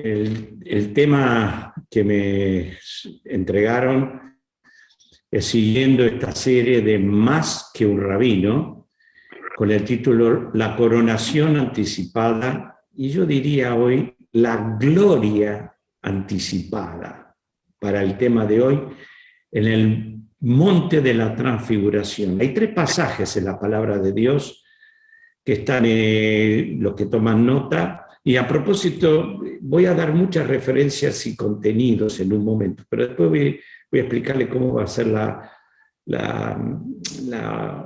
El tema que me entregaron es siguiendo esta serie de Más que un rabino, con el título La coronación anticipada, y yo diría hoy la gloria anticipada, para el tema de hoy, en el monte de la transfiguración. Hay 3 pasajes en la palabra de Dios que están los que toman nota, y a propósito voy a dar muchas referencias y contenidos en un momento, pero después voy a explicarle cómo va a ser la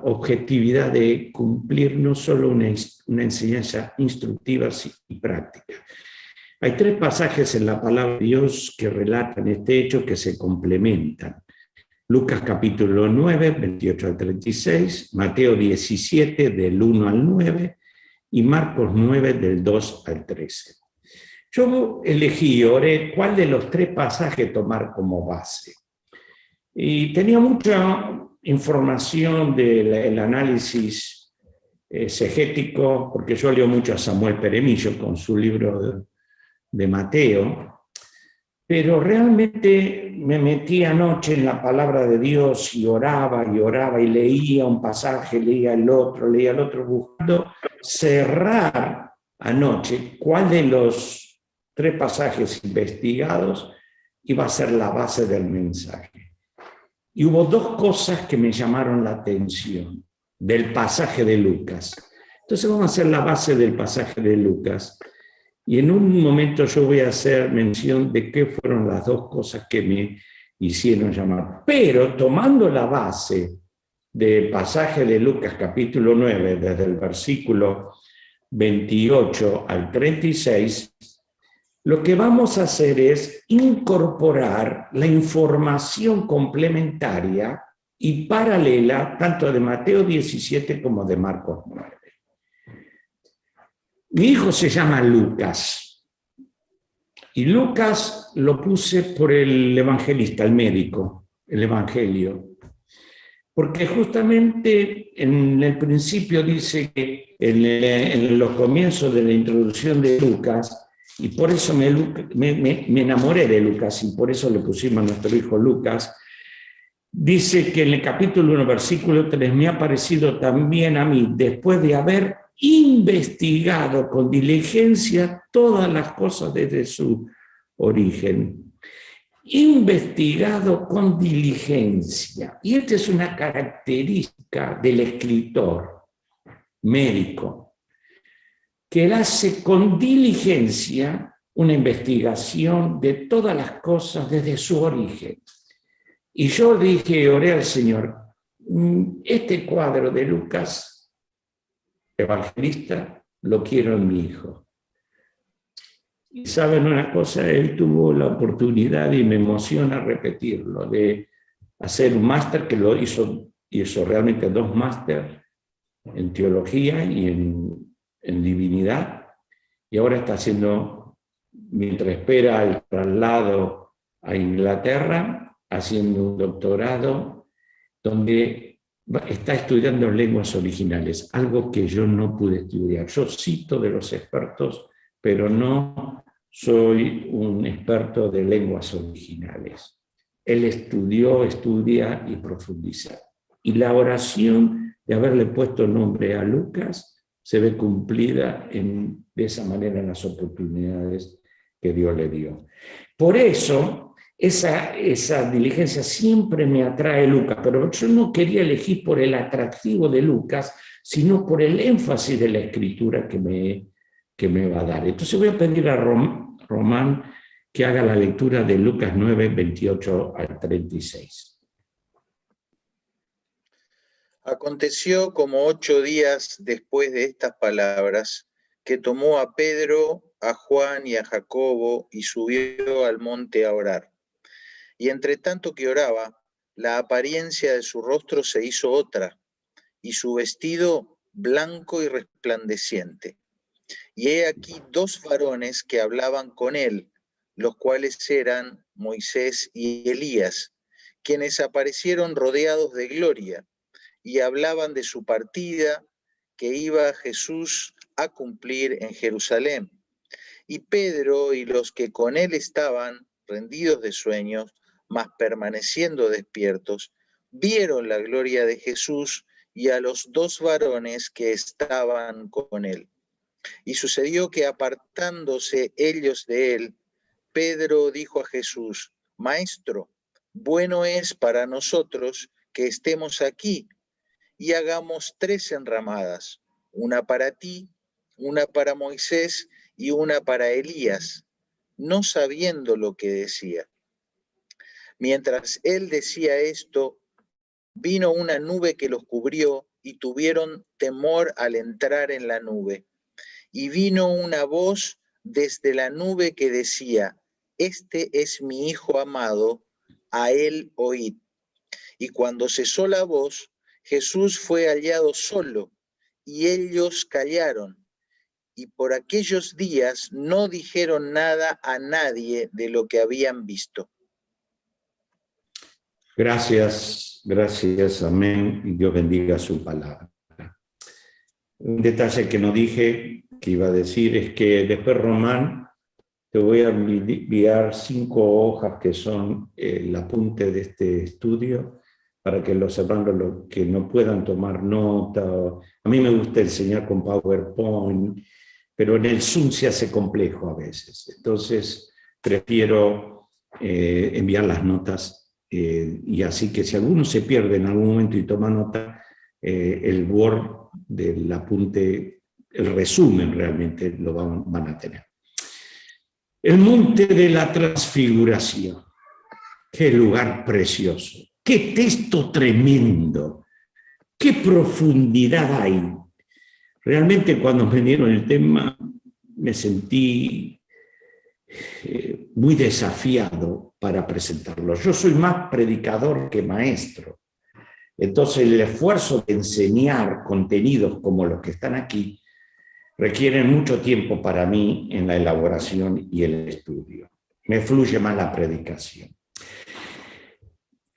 objetividad de cumplir no solo una enseñanza instructiva y práctica. Hay 3 pasajes en la palabra de Dios que relatan este hecho, que se complementan. Lucas capítulo 9, 28 al 36, Mateo 17, del 1 al 9, y Marcos 9, del 2 al 13. Yo elegí, oré, cuál de los 3 pasajes tomar como base. Y tenía mucha información del análisis exegético, porque yo leo mucho a Samuel Peremillo con su libro de Mateo, pero realmente me metí anoche en la palabra de Dios y oraba y leía un pasaje, leía el otro, buscando cerrar anoche cuál de los 3 pasajes investigados iba a ser la base del mensaje. Y hubo 2 cosas que me llamaron la atención del pasaje de Lucas. Entonces vamos a hacer la base del pasaje de Lucas. Y en un momento yo voy a hacer mención de qué fueron las 2 cosas que me hicieron llamar. Pero tomando la base del pasaje de Lucas capítulo 9, desde el versículo 28 al 36, lo que vamos a hacer es incorporar la información complementaria y paralela tanto de Mateo 17 como de Marcos 9. Mi hijo se llama Lucas, y Lucas lo puse por el evangelista, el médico, el evangelio, porque justamente en el principio dice que en los comienzos de la introducción de Lucas, y por eso me enamoré de Lucas, y por eso le pusimos a nuestro hijo Lucas, dice que en el capítulo 1, versículo 3, me ha parecido también a mí, después de haber investigado con diligencia todas las cosas desde su origen. Investigado con diligencia. Y esta es una característica del escritor médico, que él hace con diligencia una investigación de todas las cosas desde su origen. Y yo dije, oré al Señor, este cuadro de Lucas, evangelista, lo quiero en mi hijo. Y saben una cosa, él tuvo la oportunidad, y me emociona repetirlo, de hacer un máster, que lo hizo realmente 2 máster en teología y en divinidad, y ahora está haciendo, mientras espera el traslado a Inglaterra, haciendo un doctorado donde está estudiando lenguas originales, algo que yo no pude estudiar. Yo cito de los expertos, pero no soy un experto de lenguas originales. Él estudia y profundiza. Y la oración de haberle puesto nombre a Lucas se ve cumplida de esa manera en las oportunidades que Dios le dio. Por eso, esa diligencia siempre me atrae Lucas, pero yo no quería elegir por el atractivo de Lucas, sino por el énfasis de la escritura que me va a dar. Entonces voy a pedir a Román que haga la lectura de Lucas 9, 28 al 36. Aconteció como 8 días después de estas palabras, que tomó a Pedro, a Juan y a Jacobo y subió al monte a orar. Y entre tanto que oraba, la apariencia de su rostro se hizo otra, y su vestido blanco y resplandeciente. Y he aquí 2 varones que hablaban con él, los cuales eran Moisés y Elías, quienes aparecieron rodeados de gloria, y hablaban de su partida que iba Jesús a cumplir en Jerusalén, Y Pedro y los que con él estaban, rendidos de sueño, mas permaneciendo despiertos, vieron la gloria de Jesús y a los dos varones que estaban con él. Y sucedió que apartándose ellos de él, Pedro dijo a Jesús: Maestro, bueno es para nosotros que estemos aquí y hagamos 3 enramadas, una para ti, una para Moisés y una para Elías, no sabiendo lo que decía. Mientras él decía esto, vino una nube que los cubrió y tuvieron temor al entrar en la nube. Y vino una voz desde la nube que decía: Este es mi Hijo amado, a él oíd. Y cuando cesó la voz, Jesús fue hallado solo, y ellos callaron. Y por aquellos días no dijeron nada a nadie de lo que habían visto. Gracias, gracias, amén, y Dios bendiga su palabra. Un detalle que no dije, que iba a decir, es que después, Román, te voy a enviar 5 hojas que son el apunte de este estudio, para que los hermanos que no puedan tomar nota. A mí me gusta enseñar con PowerPoint, pero en el Zoom se hace complejo a veces. Entonces, prefiero enviar las notas. Y así que si alguno se pierde en algún momento y toma nota, el Word del apunte, el resumen realmente lo van a tener. El monte de la transfiguración. Qué lugar precioso, qué texto tremendo, qué profundidad hay. Realmente cuando me dieron el tema me sentí muy desafiado para presentarlo. Yo soy más predicador que maestro. Entonces el esfuerzo de enseñar contenidos como los que están aquí requieren mucho tiempo para mí en la elaboración y el estudio. Me fluye más la predicación.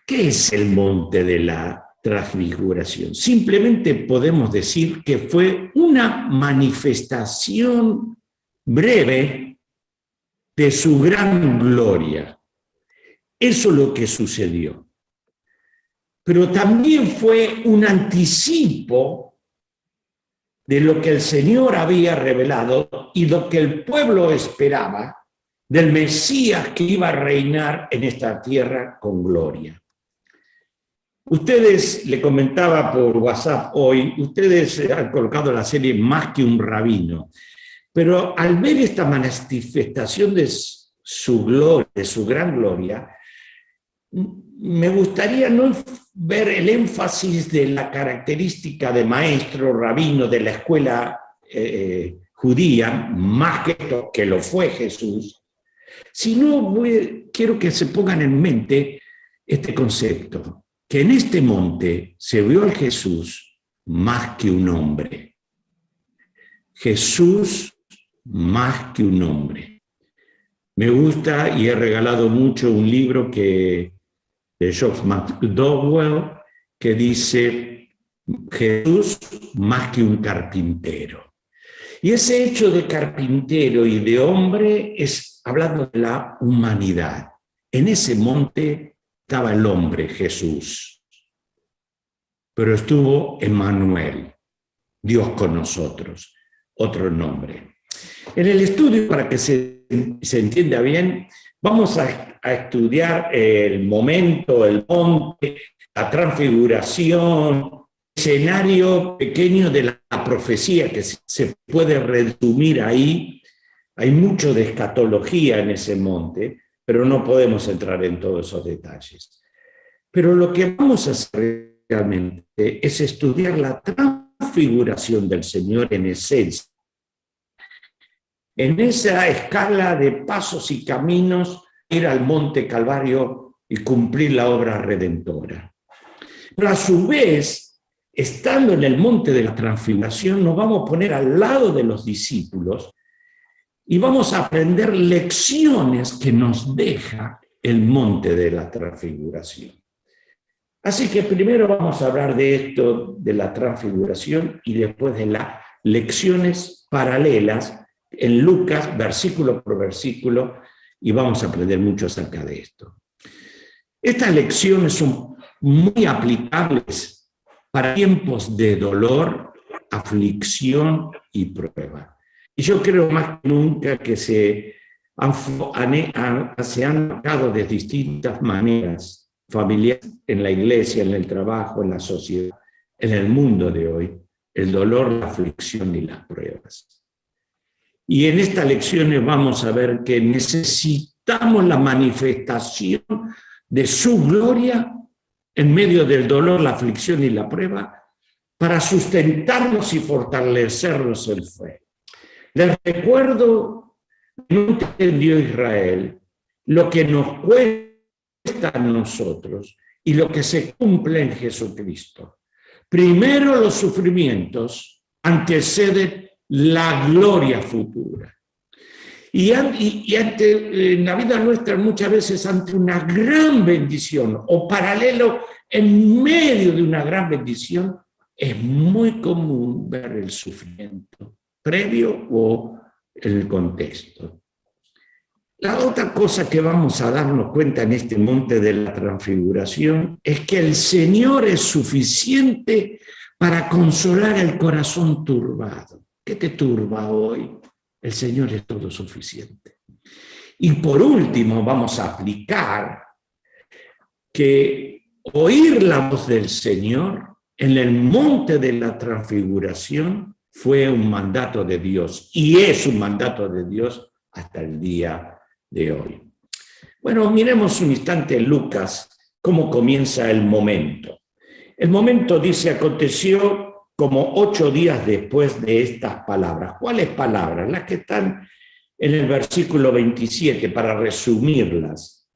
¿Qué es el monte de la transfiguración? Simplemente podemos decir que fue una manifestación breve de su gran gloria. Eso es lo que sucedió. Pero también fue un anticipo de lo que el Señor había revelado y lo que el pueblo esperaba del Mesías que iba a reinar en esta tierra con gloria. Ustedes, le comentaba por WhatsApp hoy, ustedes han colocado la serie Más que un rabino, pero al ver esta manifestación de su gloria, de su gran gloria, me gustaría no ver el énfasis de la característica de maestro, rabino de la escuela judía, más que esto, que lo fue Jesús, sino quiero que se pongan en mente este concepto, que en este monte se vio al Jesús más que un hombre. Jesús más que un hombre. Me gusta y he regalado mucho un libro de Josh McDowell que dice Jesús más que un carpintero. Y ese hecho de carpintero y de hombre es hablando de la humanidad. En ese monte estaba el hombre, Jesús. Pero estuvo Emmanuel, Dios con nosotros, otro nombre. En el estudio, para que se entienda bien, vamos a estudiar el momento, el monte, la transfiguración, escenario pequeño de la profecía que se puede resumir ahí. Hay mucho de escatología en ese monte, pero no podemos entrar en todos esos detalles. Pero lo que vamos a hacer realmente es estudiar la transfiguración del Señor en esencia, en esa escala de pasos y caminos, ir al monte Calvario y cumplir la obra redentora. Pero a su vez, estando en el monte de la transfiguración, nos vamos a poner al lado de los discípulos y vamos a aprender lecciones que nos deja el monte de la transfiguración. Así que primero vamos a hablar de esto, de la transfiguración, y después de las lecciones paralelas en Lucas, versículo por versículo, y vamos a aprender mucho acerca de esto. Estas lecciones son muy aplicables para tiempos de dolor, aflicción y prueba. Y yo creo más que nunca que se han marcado de distintas maneras familiares en la iglesia, en el trabajo, en la sociedad, en el mundo de hoy, el dolor, la aflicción y las pruebas. Y en estas lecciones vamos a ver que necesitamos la manifestación de su gloria en medio del dolor, la aflicción y la prueba para sustentarnos y fortalecernos en fe. Les recuerdo, no entendió Israel, lo que nos cuesta a nosotros y lo que se cumple en Jesucristo. Primero los sufrimientos anteceden la gloria futura. Y en la vida nuestra muchas veces ante una gran bendición o paralelo en medio de una gran bendición, es muy común ver el sufrimiento previo o el contexto. La otra cosa que vamos a darnos cuenta en este monte de la transfiguración es que el Señor es suficiente para consolar el corazón turbado. ¿Qué te turba hoy? El Señor es todo suficiente. Y por último vamos a aplicar que oír la voz del Señor en el monte de la transfiguración fue un mandato de Dios y es un mandato de Dios hasta el día de hoy. Bueno, miremos un instante en Lucas cómo comienza el momento. El momento dice, aconteció como 8 días después de estas palabras. ¿Cuáles palabras? Las que están en el versículo 27, para resumirlas,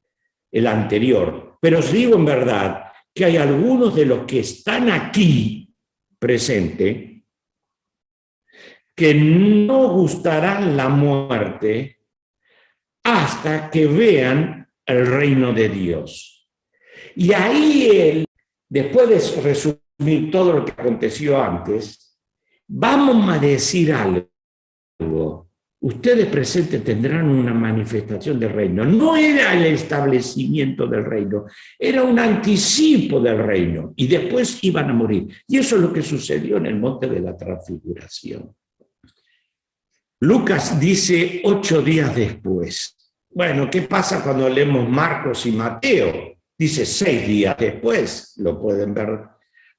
el anterior. Pero os digo en verdad que hay algunos de los que están aquí presentes que no gustarán la muerte hasta que vean el reino de Dios. Y ahí él, después de resumir todo lo que aconteció antes, vamos a decir algo. Ustedes presentes tendrán una manifestación del reino. No era el establecimiento del reino, era un anticipo del reino. Y después iban a morir. Y eso es lo que sucedió en el monte de la transfiguración. Lucas dice 8 días después. Bueno, ¿qué pasa cuando leemos Marcos y Mateo? Dice 6 días después, lo pueden ver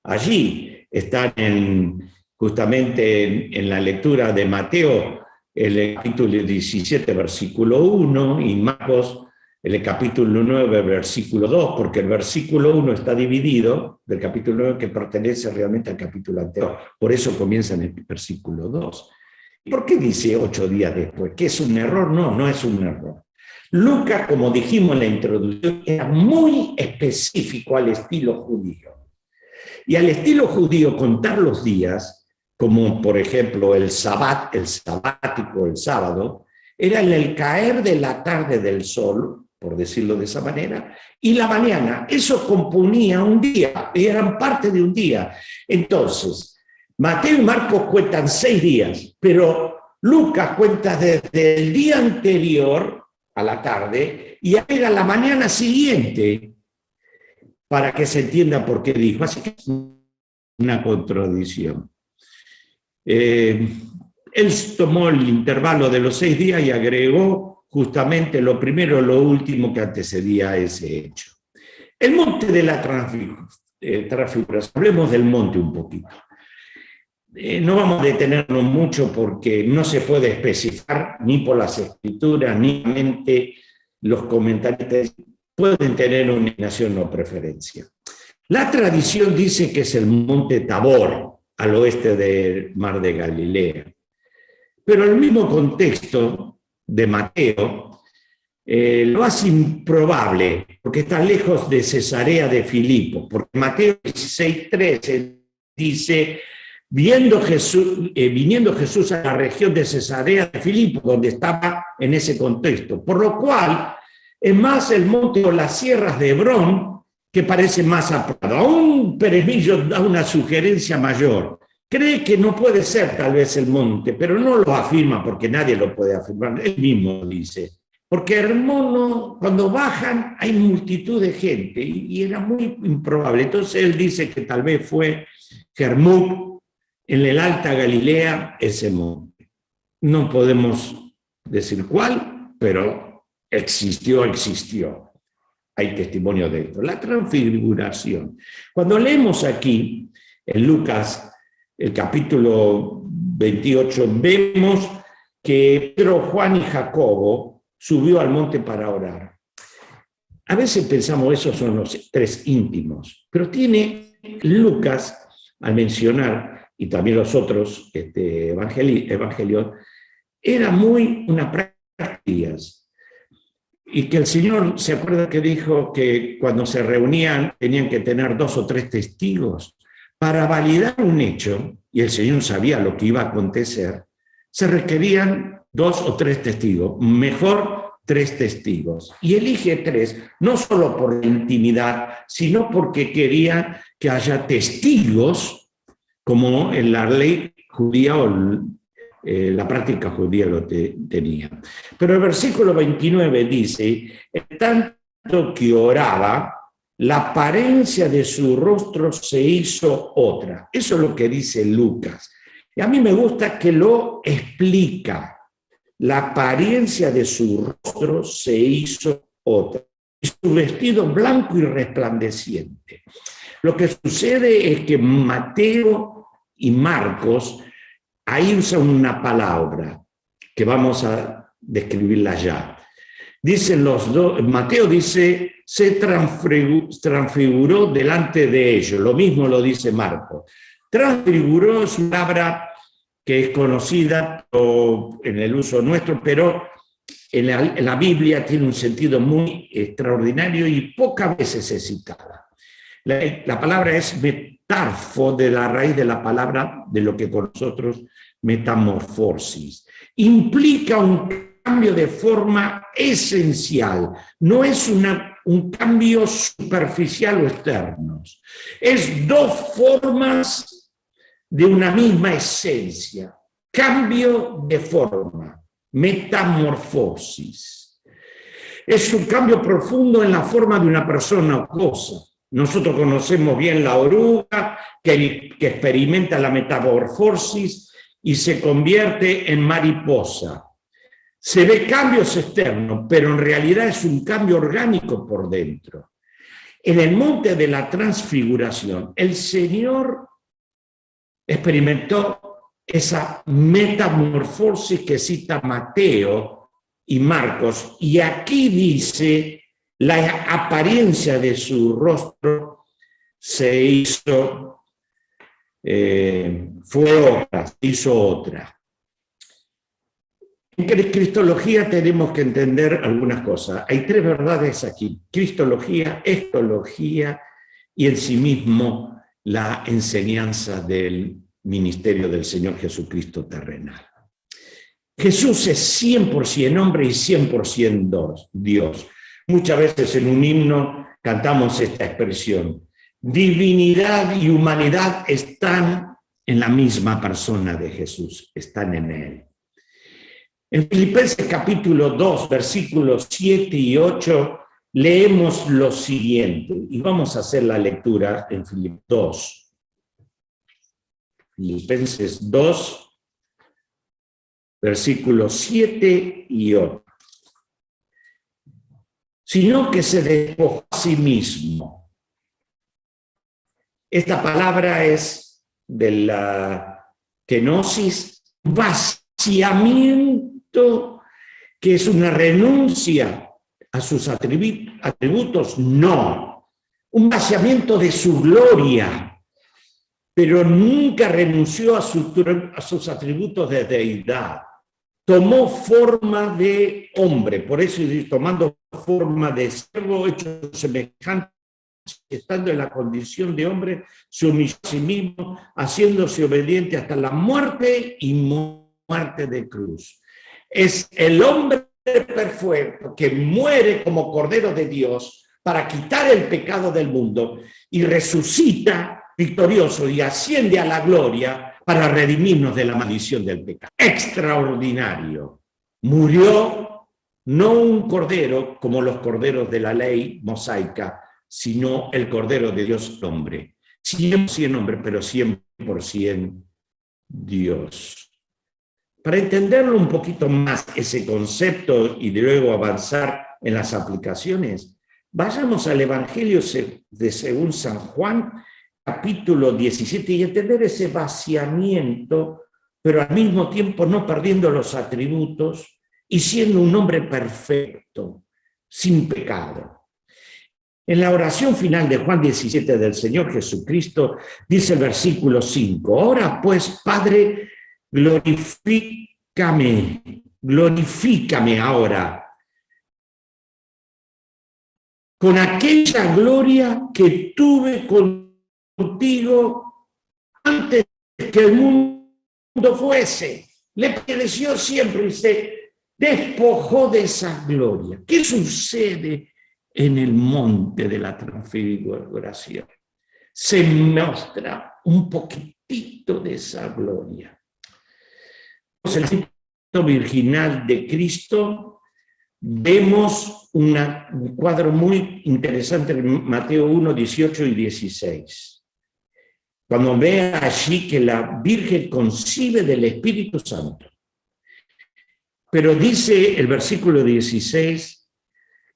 allí. Están justamente en la lectura de Mateo, el capítulo 17, versículo 1, y Marcos, el capítulo 9, versículo 2, porque el versículo 1 está dividido del capítulo 9 que pertenece realmente al capítulo anterior. Por eso comienza en el versículo 2. ¿Por qué dice 8 días después? ¿Que es un error? No, no es un error. Lucas, como dijimos en la introducción, era muy específico al estilo judío. Y al estilo judío contar los días, como por ejemplo el sabático, el sábado, era en el caer de la tarde del sol, por decirlo de esa manera, y la mañana. Eso componía un día, eran parte de un día. Entonces, Mateo y Marcos cuentan 6 días, pero Lucas cuenta desde el día anterior a la tarde y a la mañana siguiente, para que se entienda por qué dijo. Así que es una contradicción. Él tomó el intervalo de los 6 días y agregó justamente lo primero, lo último que antecedía a ese hecho. El monte de la transfiguración, hablemos del monte un poquito. No vamos a detenernos mucho porque no se puede especificar ni por las escrituras, ni los comentaristas pueden tener una inclinación o preferencia. La tradición dice que es el monte Tabor, al oeste del mar de Galilea. Pero el mismo contexto de Mateo lo hace improbable, porque está lejos de Cesarea de Filipo, porque Mateo 16:13 dice: viniendo Jesús a la región de Cesarea de Filipo, donde estaba en ese contexto. Por lo cual, es más el monte o las sierras de Hebrón que parece más apropiado. Aún Peremillo da una sugerencia mayor. cree que no puede ser tal vez el monte, pero no lo afirma porque nadie lo puede afirmar, él mismo dice. Porque Hermono, cuando bajan, hay multitud de gente y era muy improbable. Entonces él dice que tal vez fue Jarmut en el Alta Galilea, ese monte. No podemos decir cuál, pero existió. Hay testimonio de esto. La transfiguración. Cuando leemos aquí, en Lucas, el capítulo 28, vemos que Pedro, Juan y Jacobo subió al monte para orar. A veces pensamos esos son los tres íntimos, pero tiene Lucas, al mencionar, y también los otros evangelios, era muy una práctica. Y que el Señor, ¿se acuerda que dijo que cuando se reunían tenían que tener 2 o 3 testigos? Para validar un hecho, y el Señor sabía lo que iba a acontecer, se requerían 2 o 3 testigos, mejor 3 testigos. Y elige 3, no solo por la intimidad, sino porque quería que haya testigos, como en la ley judía o la práctica judía lo tenía. Pero el versículo 29 dice, en tanto que oraba, la apariencia de su rostro se hizo otra. Eso es lo que dice Lucas. Y a mí me gusta que lo explica. La apariencia de su rostro se hizo otra. Y su vestido blanco y resplandeciente. Lo que sucede es que Mateo y Marcos ahí usan una palabra que vamos a describirla ya. Dicen los dos, Mateo dice, se transfiguró delante de ellos. Lo mismo lo dice Marcos. Transfiguró es una palabra que es conocida en el uso nuestro, pero en la Biblia tiene un sentido muy extraordinario y pocas veces es citada. La palabra es metarfo, de la raíz de la palabra de lo que con nosotros metamorfosis. Implica un cambio de forma esencial, no es un cambio superficial o externo. Es 2 formas de una misma esencia. Cambio de forma, metamorfosis. Es un cambio profundo en la forma de una persona o cosa. Nosotros conocemos bien la oruga que experimenta la metamorfosis y se convierte en mariposa. Se ve cambios externos, pero en realidad es un cambio orgánico por dentro. En el monte de la transfiguración, el Señor experimentó esa metamorfosis que cita Mateo y Marcos, y aquí dice, la apariencia de su rostro se hizo, hizo otra. En cristología tenemos que entender algunas cosas. Hay 3 verdades aquí: cristología, estología y en sí mismo la enseñanza del ministerio del Señor Jesucristo terrenal. Jesús es 100% hombre y 100% Dios. Muchas veces en un himno cantamos esta expresión: divinidad y humanidad están en la misma persona de Jesús, están en Él. En Filipenses capítulo 2, versículos 7 y 8, leemos lo siguiente, y vamos a hacer la lectura en Filipenses 2. Filipenses 2, versículos 7 y 8. Sino que se despojó a sí mismo. Esta palabra es de la kenosis, vaciamiento, que es una renuncia a sus atributos, no. Un vaciamiento de su gloria, pero nunca renunció a sus atributos de deidad. Tomó forma de hombre, por eso tomando forma de siervo, hecho semejante, estando en la condición de hombre, se humilló a sí mismo, haciéndose obediente hasta la muerte y muerte de cruz. Es el hombre perfecto que muere como Cordero de Dios para quitar el pecado del mundo y resucita victorioso y asciende a la gloria para redimirnos de la maldición del pecado. Extraordinario. Murió no un cordero como los corderos de la ley mosaica, sino el cordero de Dios hombre. 100% hombre, pero 100% Dios. Para entenderlo un poquito más, ese concepto, y luego avanzar en las aplicaciones, vayamos al Evangelio de según San Juan, capítulo 17, y entender ese vaciamiento, pero al mismo tiempo no perdiendo los atributos y siendo un hombre perfecto, sin pecado. En la oración final de Juan 17 del Señor Jesucristo, dice el versículo 5, ahora pues, Padre, glorifícame ahora con aquella gloria que tuve contigo antes que el mundo fuese. Le pareció siempre y se despojó de esa gloria. ¿Qué sucede en el monte de la transfiguración? Se muestra un poquitito de esa gloria. En el nacimiento virginal de Cristo vemos un cuadro muy interesante en Mateo 1, 18 y 16. Cuando ve allí que la Virgen concibe del Espíritu Santo. Pero dice el versículo 16,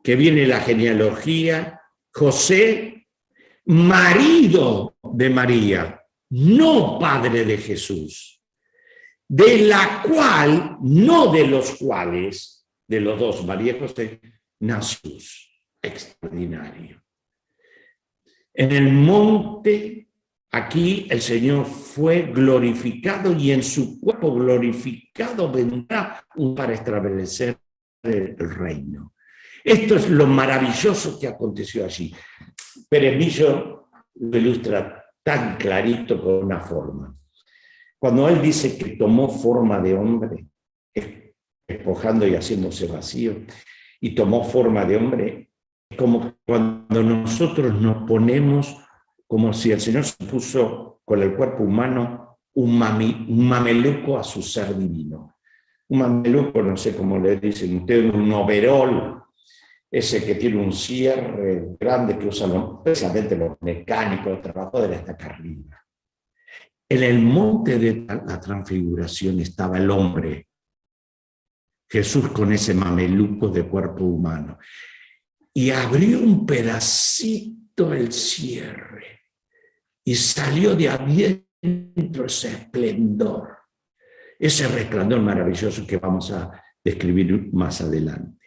que viene la genealogía, José, marido de María, no padre de Jesús, de la cual, no de los cuales, de los dos, María y José, nació. Extraordinario. En el monte, aquí el Señor fue glorificado y en su cuerpo glorificado vendrá para establecer el reino. Esto es lo maravilloso que aconteció allí. Pérez Millo lo ilustra tan clarito con una forma. Cuando él dice que tomó forma de hombre, despojando y haciéndose vacío, y tomó forma de hombre, es como cuando nosotros nos ponemos, como si el Señor se puso con el cuerpo humano un mameluco a su ser divino. Un mameluco, no sé cómo le dicen ustedes, un overol, ese que tiene un cierre grande que usan especialmente los mecánicos, los trabajadores hasta acá arriba. En el monte de la transfiguración estaba el hombre, Jesús con ese mameluco de cuerpo humano, y abrió un pedacito el cierre y salió de adentro ese esplendor, ese resplandor maravilloso que vamos a describir más adelante.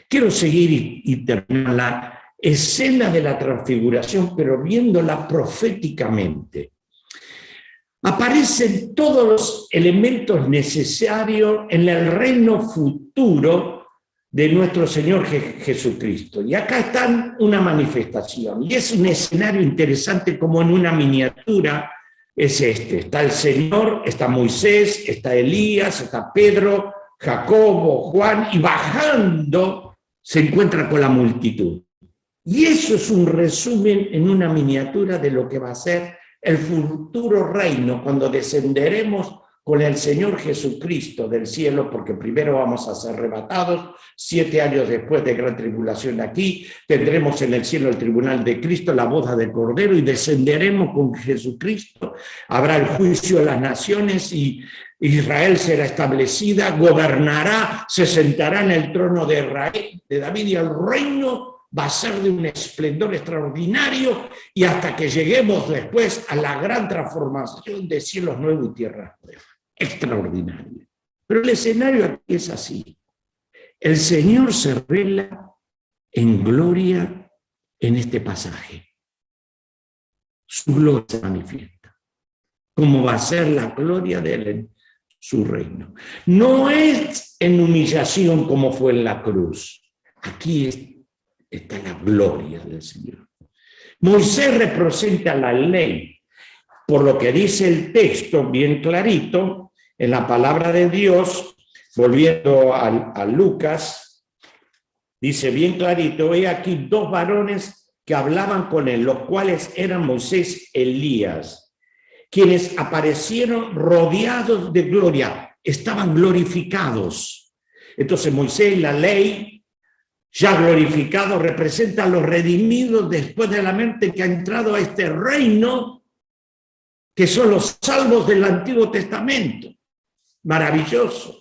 Quiero seguir y terminar la escena de la transfiguración, pero viéndola proféticamente. Aparecen todos los elementos necesarios en el reino futuro de nuestro Señor Jesucristo. Y acá está una manifestación. Y es un escenario interesante como en una miniatura. Es este. Está el Señor, está Moisés, está Elías, está Pedro, Jacobo, Juan, y bajando se encuentra con la multitud. Y eso es un resumen en una miniatura de lo que va a ser el futuro reino, cuando descenderemos con el Señor Jesucristo del cielo, porque primero vamos a ser arrebatados, 7 años después de gran tribulación aquí, tendremos en el cielo el tribunal de Cristo, la boda del Cordero, y descenderemos con Jesucristo, habrá el juicio de las naciones y Israel será establecida, gobernará, se sentará en el trono de Israel, de David, y el reino va a ser de un esplendor extraordinario, y hasta que lleguemos después a la gran transformación de cielos nuevos y tierras nuevas. Extraordinario. Pero el escenario aquí es así. El Señor se revela en gloria en este pasaje. Su gloria se manifiesta. ¿Cómo va a ser la gloria de Él en su reino? No es en humillación como fue en la cruz. Aquí está la gloria del Señor. Moisés representa la ley, por lo que dice el texto bien clarito, en la palabra de Dios, volviendo a Lucas, dice bien clarito, he aquí 2 varones que hablaban con él, los cuales eran Moisés y Elías, quienes aparecieron rodeados de gloria, estaban glorificados. Entonces Moisés, la ley, ya glorificado, representa a los redimidos después de la mente que ha entrado a este reino, que son los salvos del Antiguo Testamento. Maravilloso.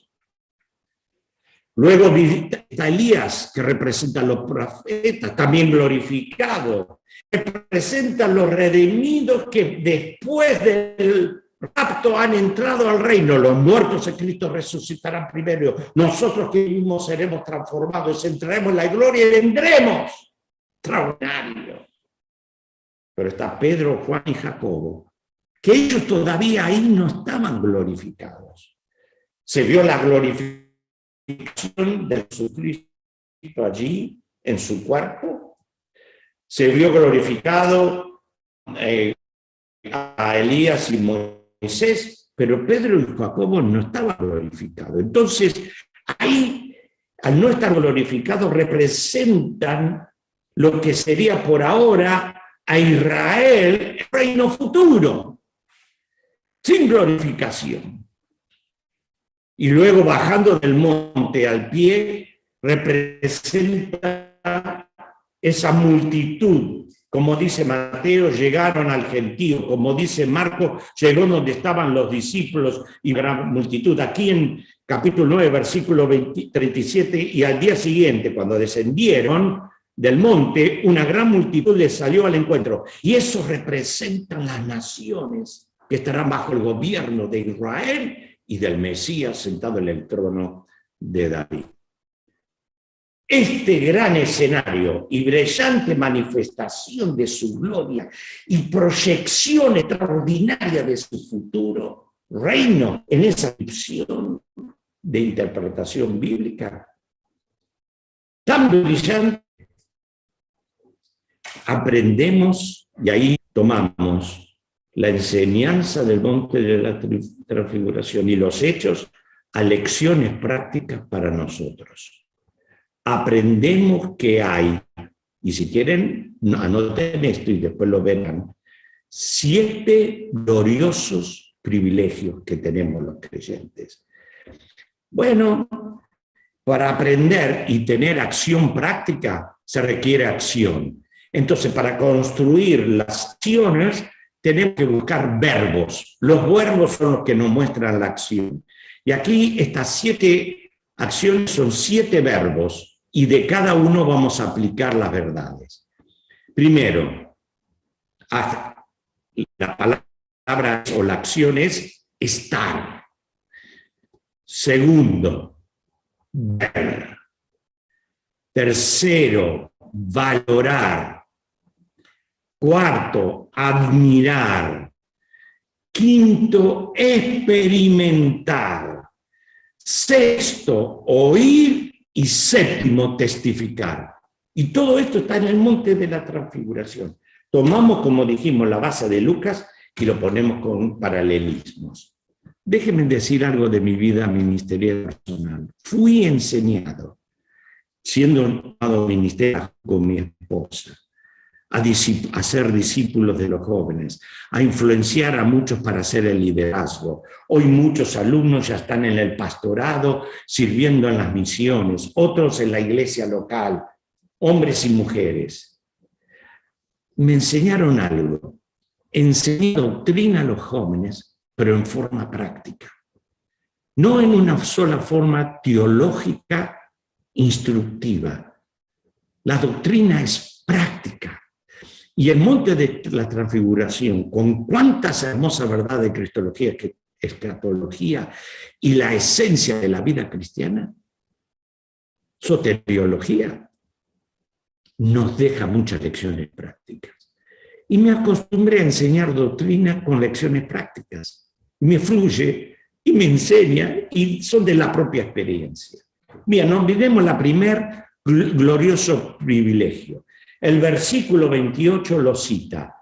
Luego está Elías, que representa a los profetas, también glorificado. Representa a los redimidos que después del rapto han entrado al reino. Los muertos en Cristo resucitarán primero. Nosotros que vivimos seremos transformados, entraremos en la gloria y vendremos. Extraordinario. Pero está Pedro, Juan y Jacobo, que ellos todavía ahí no estaban glorificados. Se vio la glorificación de Jesucristo allí en su cuerpo, se vio glorificado a Elías y Moisés, pero Pedro y Jacobo no estaban glorificados. Entonces, ahí, al no estar glorificados, representan lo que sería por ahora a Israel, el reino futuro, sin glorificación. Y luego bajando del monte al pie, representa esa multitud. Como dice Mateo, llegaron al gentío. Como dice Marcos, llegó donde estaban los discípulos y gran multitud. Aquí en capítulo 9, versículo 37, y al día siguiente, cuando descendieron del monte, una gran multitud les salió al encuentro. Y eso representan las naciones que estarán bajo el gobierno de Israel y del Mesías sentado en el trono de David. Este gran escenario y brillante manifestación de su gloria y proyección extraordinaria de su futuro reino en esa descripción de interpretación bíblica tan brillante, aprendemos y ahí tomamos la enseñanza del monte de la transfiguración y los hechos a lecciones prácticas para nosotros. Aprendemos que hay, y si quieren, anoten esto y después lo verán, 7 gloriosos privilegios que tenemos los creyentes. Bueno, para aprender y tener acción práctica se requiere acción. Entonces, para construir las acciones, tenemos que buscar verbos. Los verbos son los que nos muestran la acción. Y aquí estas 7 acciones son 7 verbos y de cada uno vamos a aplicar las verdades. Primero, la palabra o la acción es estar. Segundo, ver. Tercero, valorar. Cuarto, admirar. Quinto, experimentar. Sexto, oír. Y séptimo, testificar. Y todo esto está en el monte de la transfiguración. Tomamos, como dijimos, la base de Lucas y lo ponemos con paralelismos. Déjenme decir algo de mi vida ministerial personal. Fui enseñado, siendo llamado ministerio con mi esposa, a ser discípulos de los jóvenes, a influenciar a muchos para hacer el liderazgo. Hoy muchos alumnos ya están en el pastorado, sirviendo en las misiones, otros en la iglesia local, hombres y mujeres. Me enseñaron algo, enseñé doctrina a los jóvenes, pero en forma práctica. No en una sola forma teológica instructiva. La doctrina es práctica. Y el monte de la transfiguración, con cuántas hermosas verdades de cristología, escatología y la esencia de la vida cristiana, soteriología, nos deja muchas lecciones prácticas. Y me acostumbré a enseñar doctrina con lecciones prácticas. Me fluye y me enseña y son de la propia experiencia. Bien, no olvidemos la primer glorioso privilegio. El versículo 28 lo cita: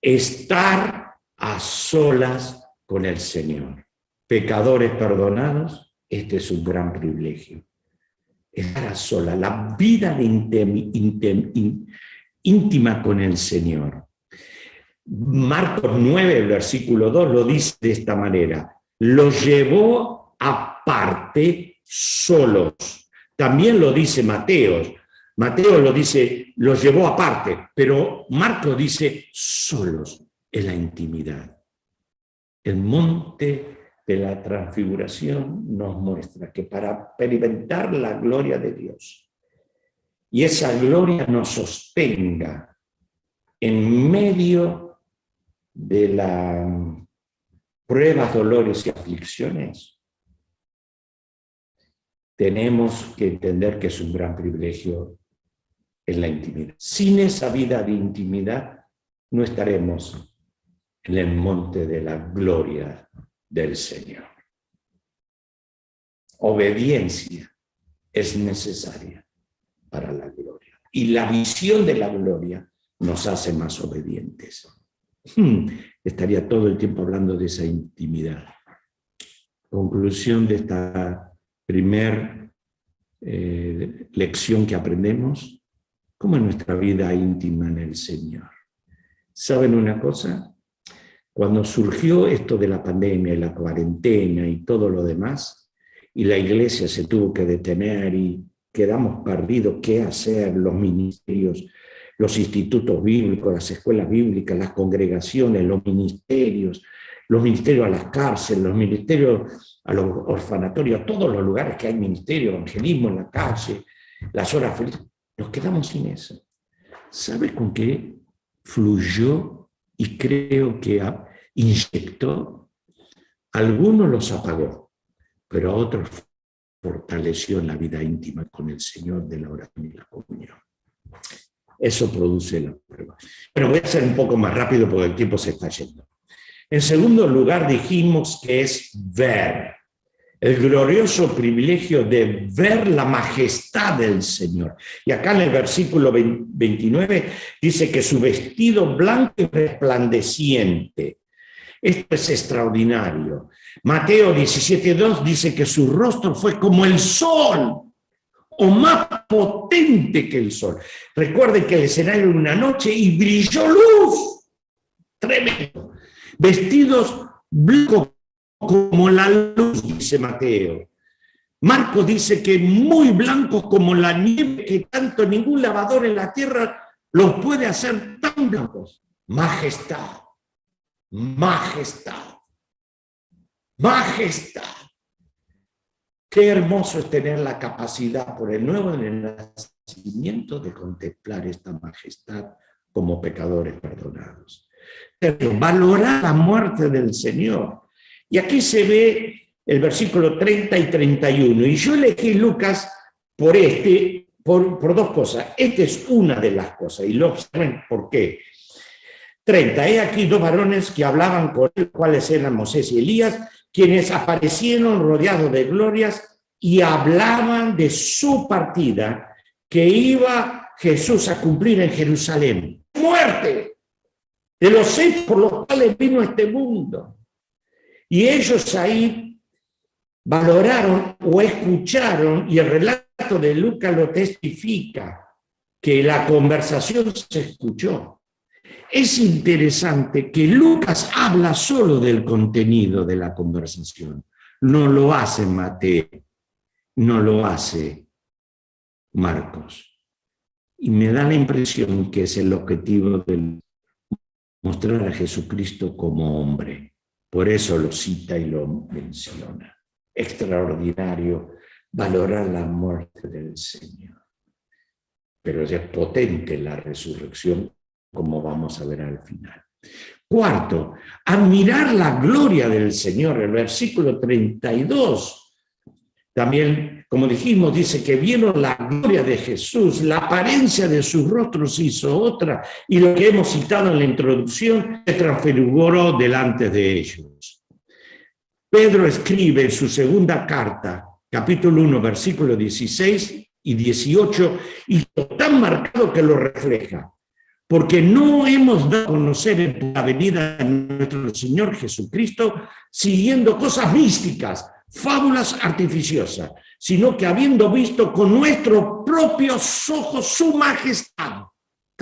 estar a solas con el Señor. Pecadores perdonados, este es un gran privilegio. Estar a solas, la vida de íntima con el Señor. Marcos 9, el versículo 2, lo dice de esta manera: los llevó aparte solos. También lo dice Mateo. Mateo lo dice, los llevó aparte, pero Marcos dice solos, en la intimidad. El monte de la transfiguración nos muestra que para experimentar la gloria de Dios y esa gloria nos sostenga en medio de las pruebas, dolores y aflicciones, tenemos que entender que es un gran privilegio en la intimidad. Sin esa vida de intimidad no estaremos en el monte de la gloria del Señor. Obediencia es necesaria para la gloria. Y la visión de la gloria nos hace más obedientes. Estaría todo el tiempo hablando de esa intimidad. Conclusión de esta primera lección que aprendemos: ¿cómo es nuestra vida íntima en el Señor? ¿Saben una cosa? Cuando surgió esto de la pandemia y la cuarentena y todo lo demás, y la iglesia se tuvo que detener y quedamos perdidos, ¿qué hacer? Los ministerios, los institutos bíblicos, las escuelas bíblicas, las congregaciones, los ministerios a las cárceles, los ministerios a los orfanatorios, a todos los lugares que hay ministerio, evangelismo en la calle, las horas felices. Nos quedamos sin eso. ¿Sabe con qué fluyó y creo que inyectó? Algunos los apagó, pero a otros fortaleció en la vida íntima con el Señor de la oración y la comunión. Eso produce la prueba. Pero voy a ser un poco más rápido porque el tiempo se está yendo. En segundo lugar, dijimos que es ver. El glorioso privilegio de ver la majestad del Señor. Y acá en el versículo 29 dice que su vestido blanco y resplandeciente. Esto es extraordinario. Mateo 17:2 dice que su rostro fue como el sol, o más potente que el sol. Recuerden que el escenario era una noche y brilló luz. Tremendo. Vestidos blancos como la luz, dice Mateo. Marcos dice que muy blancos como la nieve, que tanto ningún lavador en la tierra los puede hacer tan blancos. Majestad, majestad, majestad. Qué hermoso es tener la capacidad por el nuevo nacimiento de contemplar esta majestad como pecadores perdonados. Valorar la muerte del Señor. Y aquí se ve el versículo 30 y 31. Y yo elegí Lucas por dos cosas. Esta es una de las cosas. Y lo observen por qué. 30. He aquí dos varones que hablaban con él, cuáles eran Moisés y Elías, quienes aparecieron rodeados de glorias y hablaban de su partida que iba Jesús a cumplir en Jerusalén. Muerte de los hechos por los cuales vino a este mundo. Y ellos ahí valoraron o escucharon, y el relato de Lucas lo testifica, que la conversación se escuchó. Es interesante que Lucas habla solo del contenido de la conversación. No lo hace Mateo, no lo hace Marcos. Y me da la impresión que es el objetivo de mostrar a Jesucristo como hombre. Por eso lo cita y lo menciona. Extraordinario valorar la muerte del Señor. Pero es potente la resurrección, como vamos a ver al final. Cuarto, admirar la gloria del Señor. El versículo 32 también, como dijimos, dice que vieron la gloria de Jesús, la apariencia de su rostro se hizo otra, y lo que hemos citado en la introducción se transfiguró delante de ellos. Pedro escribe en su segunda carta, capítulo 1, versículos 16 y 18, y tan marcado que lo refleja. Porque no hemos dado a conocer la venida de nuestro Señor Jesucristo siguiendo cosas místicas, fábulas artificiosas, sino que habiendo visto con nuestros propios ojos su majestad.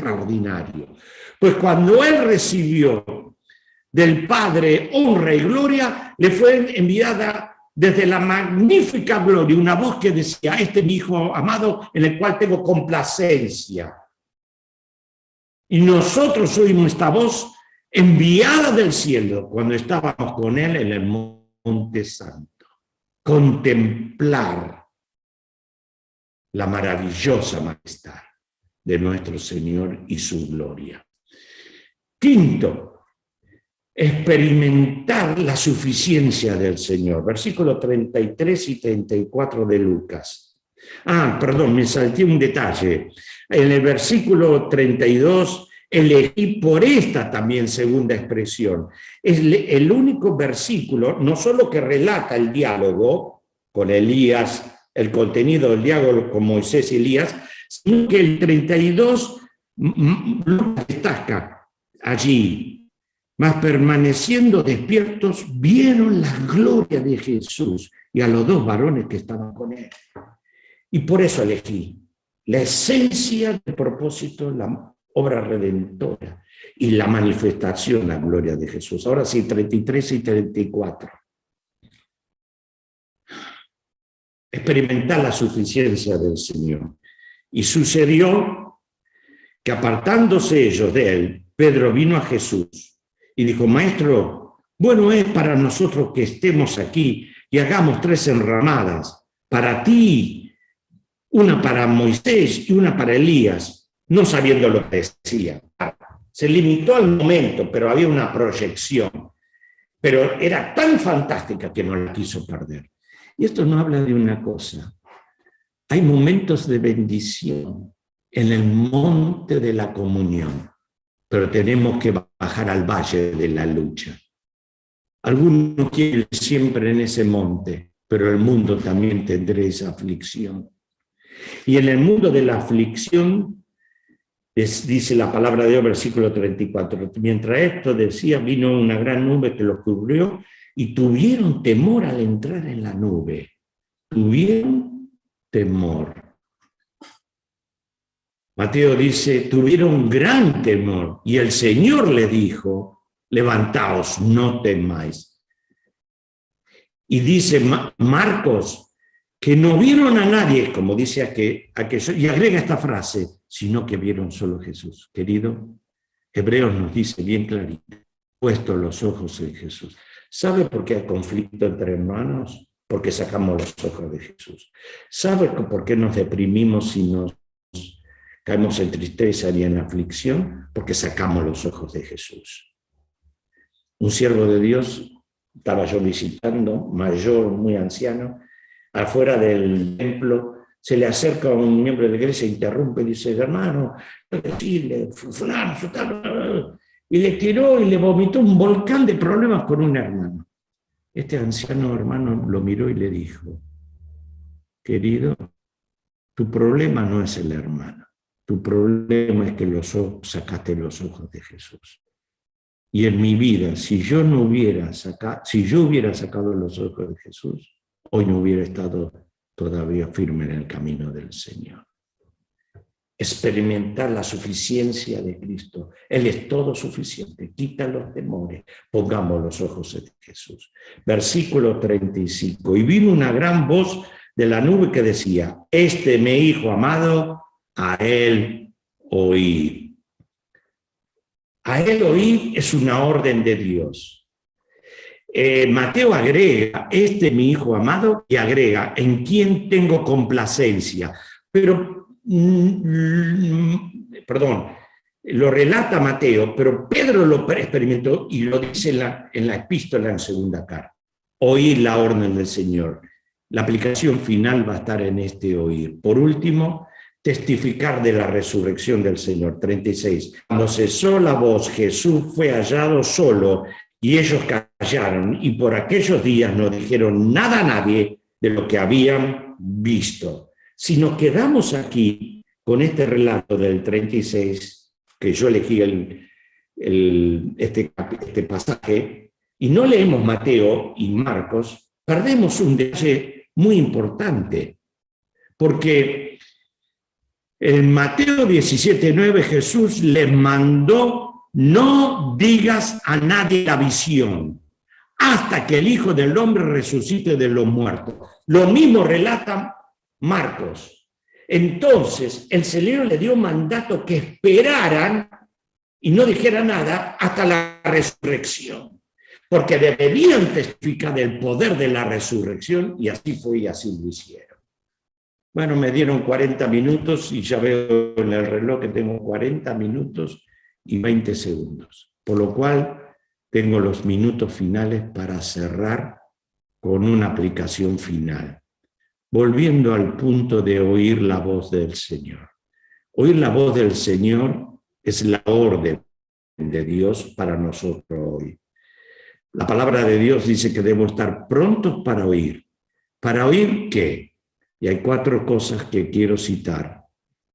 extraordinario. Pues cuando él recibió del Padre honra y gloria, le fue enviada desde la magnífica gloria una voz que decía: este es mi Hijo amado en el cual tengo complacencia. Y nosotros oímos esta voz enviada del cielo cuando estábamos con él en el Monte Santo. Contemplar la maravillosa majestad de nuestro Señor y su gloria. Quinto, experimentar la suficiencia del Señor. Versículos 33 y 34 de Lucas. Perdón, me salté un detalle. En el versículo 32 elegí por esta también segunda expresión. Es el único versículo, no solo que relata el diálogo con Elías, el contenido del diálogo con Moisés y Elías, sino que el 32 lo destaca allí. Mas permaneciendo despiertos, vieron la gloria de Jesús y a los dos varones que estaban con él. Y por eso elegí la esencia del propósito, la obra redentora y la manifestación, la gloria de Jesús. Ahora sí, 33 y 34. Experimentar la suficiencia del Señor. Y sucedió que apartándose ellos de él, Pedro vino a Jesús y dijo: Maestro, bueno es para nosotros que estemos aquí y hagamos 3 enramadas, para ti, una para Moisés y una para Elías, no sabiendo lo que decía. Se limitó al momento, pero había una proyección. Pero era tan fantástica que no la quiso perder. Y esto no habla de una cosa. Hay momentos de bendición en el monte de la comunión, pero tenemos que bajar al valle de la lucha. Algunos quieren siempre en ese monte, pero el mundo también tendrá esa aflicción. Y en el mundo de la aflicción, dice la palabra de Dios, versículo 34, mientras esto decía, vino una gran nube que los cubrió y tuvieron temor al entrar en la nube. Tuvieron temor. Mateo dice, tuvieron gran temor y el Señor le dijo, levantaos, no temáis. Y dice Marcos, que no vieron a nadie, como dice aquello, y agrega esta frase, sino que vieron solo a Jesús. Querido, Hebreos nos dice bien clarito, puesto los ojos en Jesús. ¿Sabe por qué hay conflicto entre hermanos? Porque sacamos los ojos de Jesús. ¿Sabe por qué nos deprimimos y nos caemos en tristeza y en aflicción? Porque sacamos los ojos de Jesús. Un siervo de Dios, estaba yo visitando, mayor, muy anciano, afuera del templo, se le acerca a un miembro de la iglesia, interrumpe y dice, hermano, fulano, y le tiró y le vomitó un volcán de problemas con un hermano. Este anciano hermano lo miró y le dijo, querido, tu problema no es el hermano, tu problema es que sacaste los ojos de Jesús. Y en mi vida, si yo hubiera sacado los ojos de Jesús, hoy no hubiera estado todavía firme en el camino del Señor. Experimentar la suficiencia de Cristo. Él es todo suficiente. Quita los temores. Pongamos los ojos en Jesús. Versículo 35. Y vino una gran voz de la nube que decía, este mi Hijo amado, a él oíd. A él oíd es una orden de Dios. Mateo agrega, este mi Hijo amado, y agrega, en quien tengo complacencia. Pero, lo relata Mateo, pero Pedro lo experimentó y lo dice en la epístola en segunda carta. Oír la orden del Señor. La aplicación final va a estar en este oír. Por último, testificar de la resurrección del Señor. 36. Cuando cesó la voz, Jesús fue hallado solo y ellos callaron y por aquellos días no dijeron nada a nadie de lo que habían visto. Si nos quedamos aquí con este relato del 36, que yo elegí este pasaje, y no leemos Mateo y Marcos, perdemos un detalle muy importante, porque En Mateo 17:9 Jesús les mandó: no digas a nadie la visión hasta que el Hijo del Hombre resucite de los muertos. Lo mismo relata Marcos. Entonces el Señor le dio mandato que esperaran y no dijeran nada hasta la resurrección, porque deberían testificar del poder de la resurrección, y así fue y así lo hicieron. Bueno, me dieron 40 minutos y ya veo en el reloj que tengo 40 minutos y 20 segundos, por lo cual tengo los minutos finales para cerrar con una aplicación final. Volviendo al punto de oír la voz del Señor. Oír la voz del Señor es la orden de Dios para nosotros hoy. La palabra de Dios dice que debemos estar prontos para oír. ¿Para oír qué? Y hay 4 cosas que quiero citar.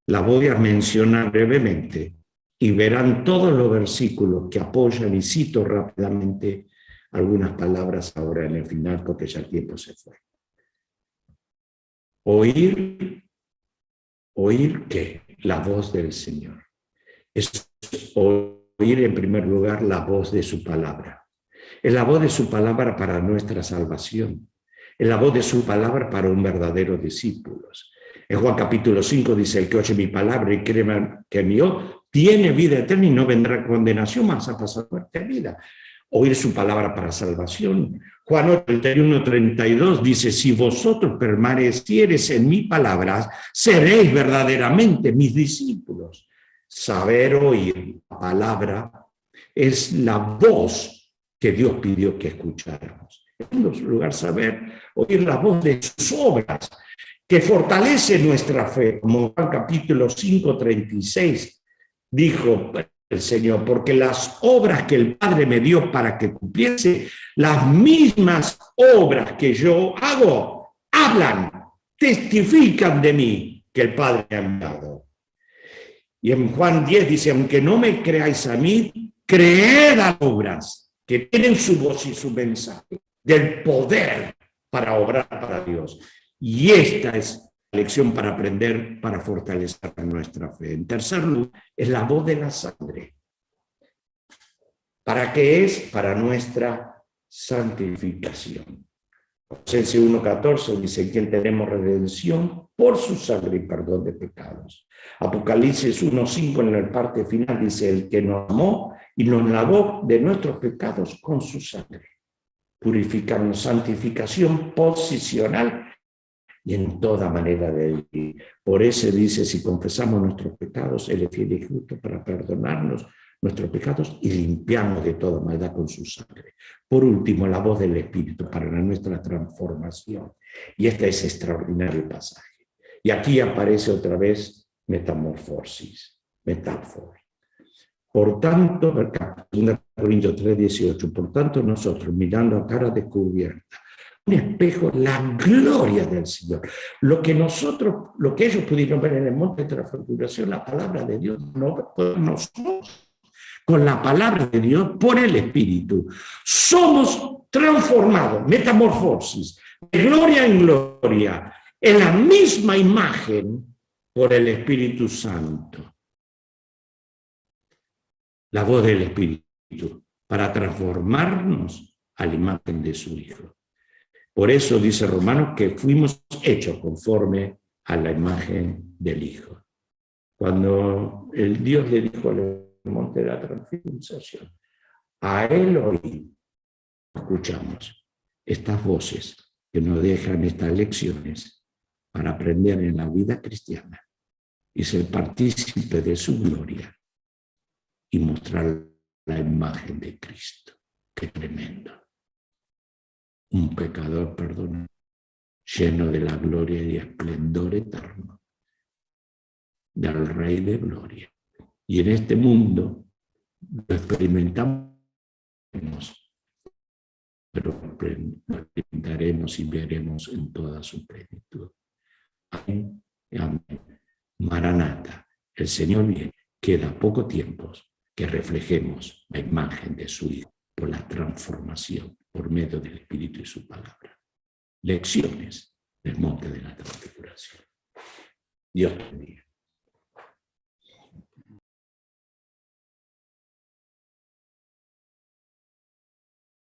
Las voy a mencionar brevemente y verán todos los versículos que apoyan, y cito rápidamente algunas palabras ahora en el final porque ya el tiempo se fue. ¿Oír qué? La voz del Señor. Es oír en primer lugar la voz de su palabra. Es la voz de su palabra para nuestra salvación. Es la voz de su palabra para un verdadero discípulo. En Juan capítulo 5 dice: el que oye mi palabra y cree que envió, tiene vida eterna y no vendrá condenación, mas ha pasado muerte a vida. Oír su palabra para salvación. Juan 31:32 dice: si vosotros permaneciereis en mi palabra, seréis verdaderamente mis discípulos. Saber oír la palabra es la voz que Dios pidió que escucháramos. En segundo lugar, saber oír la voz de sus obras, que fortalece nuestra fe, como Juan capítulo 5:36 dijo el Señor: porque las obras que el Padre me dio para que cumpliese, las mismas obras que yo hago, hablan, testifican de mí, que el Padre me ha enviado. Y en Juan 10 dice: aunque no me creáis a mí, creed a las obras que tienen su voz y su mensaje, del poder para obrar para Dios. Y esta es la lección para aprender, para fortalecer nuestra fe. En tercer lugar, es la voz de la sangre. ¿Para qué es? Para nuestra santificación. Colosenses 1:14 dice: en quien tenemos redención por su sangre y perdón de pecados. Apocalipsis 1:5 en la parte final dice: el que nos amó y nos lavó de nuestros pecados con su sangre. Purificarnos, santificación posicional y en toda manera de vivir. Por eso dice: si confesamos nuestros pecados, Él es fiel y justo para perdonarnos nuestros pecados y limpiarnos de toda maldad con su sangre. Por último, la voz del Espíritu para nuestra transformación. Y este es extraordinario pasaje. Y aquí aparece otra vez metamorfosis, metáfora. Por tanto, 2 Corintios 3:18, por tanto nosotros, mirando a cara descubierta, un espejo, la gloria del Señor. Lo que ellos pudieron ver en el monte de transfiguración, la palabra de Dios, no nosotros, con la palabra de Dios, por el Espíritu, somos transformados, metamorfosis, de gloria en gloria, en la misma imagen por el Espíritu Santo. La voz del Espíritu para transformarnos a la imagen de su Hijo. Por eso dice Romanos que fuimos hechos conforme a la imagen del Hijo. Cuando el Dios le dijo al monte de la transfiguración: a Él oí, escuchamos estas voces que nos dejan estas lecciones para aprender en la vida cristiana y ser partícipe de su gloria y mostrar la imagen de Cristo. ¡Qué tremendo! Un pecador perdonado, lleno de la gloria y esplendor eterno del Rey de Gloria. Y en este mundo lo experimentamos, pero lo experimentaremos y veremos en toda su plenitud. Amén. Amén. Maranata, el Señor viene. Queda poco tiempo que reflejemos la imagen de su Hijo por la transformación por medio del Espíritu y su palabra. Lecciones del monte de la transfiguración. Dios te bendiga.